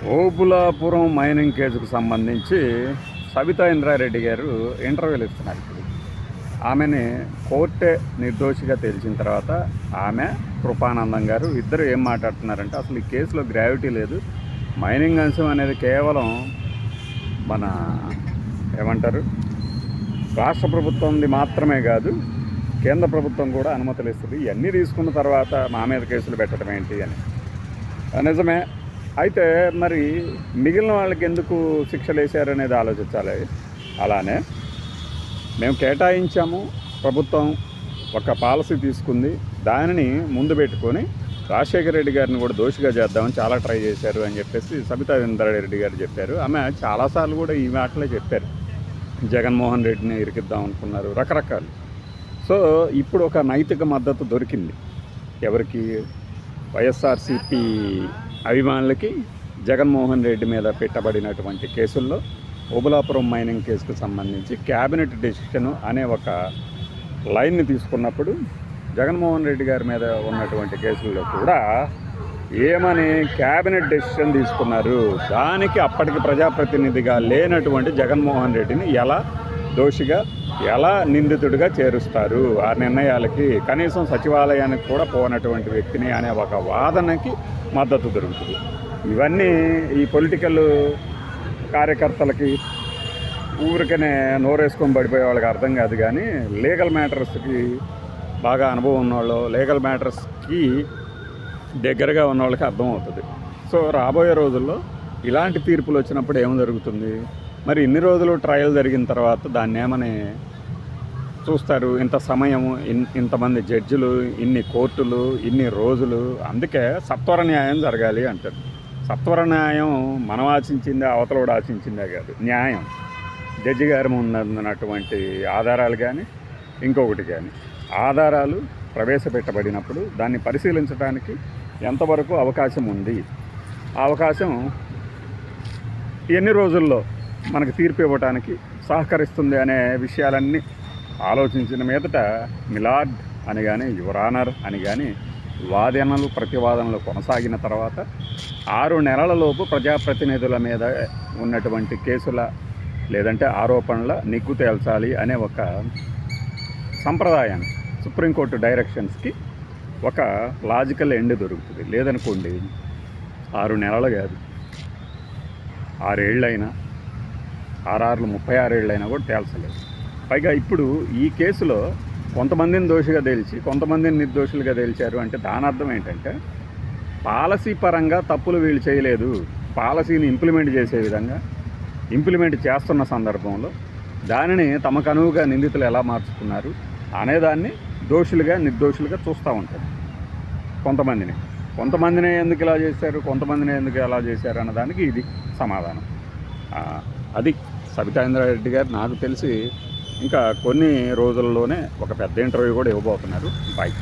Obulapuram mining కేసుకు సంబంధించి సబితా ఇంద్రారెడ్డి గారు ఇంటర్వ్యూలు ఇస్తున్నారు. ఇప్పుడు ఆమెని కోర్టే నిర్దోషిగా తేల్చిన తర్వాత ఆమె కృపానందం గారు ఇద్దరు ఏం మాట్లాడుతున్నారంటే, అసలు ఈ కేసులో గ్రావిటీ లేదు, మైనింగ్ అంశం అనేది కేవలం మన ఏమంటారు రాష్ట్ర ప్రభుత్వంది మాత్రమే కాదు, కేంద్ర ప్రభుత్వం కూడా అనుమతులు ఇస్తుంది, ఇవన్నీ తీసుకున్న తర్వాత మా మీద కేసులు పెట్టడం ఏంటి అని. నిజమే. అయితే మరి మిగిలిన వాళ్ళకి ఎందుకు శిక్షలు వేశారు అనేది ఆలోచించాలి. అలానే మేము కేటాయించాము, ప్రభుత్వం ఒక పాలసీ తీసుకుంది, దానిని ముందు పెట్టుకొని రాజశేఖర రెడ్డి గారిని కూడా దోషిగా చేద్దామని చాలా ట్రై చేశారు అని చెప్పేసి సబితా ఇంద్రారెడ్డి గారు చెప్పారు. ఆమె చాలాసార్లు కూడా ఈ మాటలే చెప్పారు. జగన్మోహన్ రెడ్డిని ఇరికిద్దాం అనుకున్నారు, రకరకాలు. సో ఇప్పుడు ఒక నైతిక మద్దతు దొరికింది ఎవరికి? వైఎస్ఆర్సీపీ అభిమానులకి జగన్మోహన్ రెడ్డి మీద పెట్టబడినటువంటి కేసుల్లో ఓబులాపురం మైనింగ్ కేసుకు సంబంధించి క్యాబినెట్ డెసిషన్ అనే ఒక లైన్ని తీసుకున్నప్పుడు జగన్మోహన్ రెడ్డి గారి మీద ఉన్నటువంటి కేసుల్లో కూడా ఏమని క్యాబినెట్ డెసిషన్ తీసుకున్నారు, దానికి అప్పటికి ప్రజాప్రతినిధిగా లేనటువంటి జగన్మోహన్ రెడ్డిని ఎలా దోషిగా, ఎలా నిందితుడిగా చేరుస్తారు? ఆ నిర్ణయాలకి కనీసం సచివాలయానికి కూడా పోనటువంటి వ్యక్తిని అనే ఒక వాదనకి మద్దతు దొరుకుతుంది. ఇవన్నీ ఈ పొలిటికల్ కార్యకర్తలకి ఊరికనే నోరేసుకొని పడిపోయే వాళ్ళకి అర్థం కాదు, కానీ లీగల్ మ్యాటర్స్కి బాగా అనుభవం ఉన్నవాళ్ళు, లీగల్ మ్యాటర్స్కి దగ్గరగా ఉన్న వాళ్ళకి అర్థమవుతుంది. సో రాబోయే రోజుల్లో ఇలాంటి తీర్పులు వచ్చినప్పుడు ఏం జరుగుతుంది? మరి ఇన్ని రోజులు ట్రయల్ జరిగిన తర్వాత దాన్ని ఏమని చూస్తారు? ఇంత సమయము, ఇంతమంది జడ్జిలు, ఇన్ని కోర్టులు, ఇన్ని రోజులు. అందుకే సత్వర న్యాయం జరగాలి అంటారు. సత్వర న్యాయం మనం ఆశించిందే, అవతలోడు ఆశించిందే కాదు. న్యాయం జడ్జి గారి ఉన్నటువంటి ఆధారాలు కానీ ఇంకొకటి కానీ ఆధారాలు ప్రవేశపెట్టబడినప్పుడు దాన్ని పరిశీలించడానికి ఎంతవరకు అవకాశం ఉంది, ఆ అవకాశం ఎన్ని రోజుల్లో మనకు తీర్పు ఇవ్వడానికి సహకరిస్తుంది అనే విషయాలన్నీ ఆలోచించిన మీదట మిలాడ్ అని కానీ యువర్ ఆనర్ అని కానీ వాదనలు ప్రతివాదనలు కొనసాగిన తర్వాత 6 నెలలలోపు ప్రజాప్రతినిధుల మీద ఉన్నటువంటి కేసుల లేదంటే ఆరోపణల నిగ్గు తేల్చాలి అనే ఒక సంప్రదాయాన్ని, సుప్రీంకోర్టు డైరెక్షన్స్కి ఒక లాజికల్ ఎండ్ దొరుకుతుంది. లేదనుకోండి 6 నెలలు కాదు, 6 ఏళ్ళైనా, 6 36 ఏళ్ళైనా కూడా తేల్చలేదు. పైగా ఇప్పుడు ఈ కేసులో కొంతమందిని దోషిగా తేల్చి కొంతమందిని నిర్దోషులుగా తేల్చారు అంటే దాని అర్థం ఏంటంటే, పాలసీ పరంగా తప్పులు వీళ్ళు చేయలేదు, పాలసీని ఇంప్లిమెంట్ చేసే విధంగా ఇంప్లిమెంట్ చేస్తున్న సందర్భంలో దానిని తమకు అనువుగా నిందితులు ఎలా మార్చుకున్నారు అనేదాన్ని దోషులుగా నిర్దోషులుగా చూస్తూ ఉంటారు. కొంతమందినే ఎందుకు ఇలా చేశారు, కొంతమందినే ఎందుకు ఎలా చేశారు అన్నదానికి ఇది సమాధానం. అది సబితా ఇంద్రారెడ్డి గారు నాకు తెలిసి ఇంకా కొన్ని రోజుల్లోనే ఒక పెద్ద ఇంటర్వ్యూ కూడా ఇవ్వబోతున్నారు. బాయ్.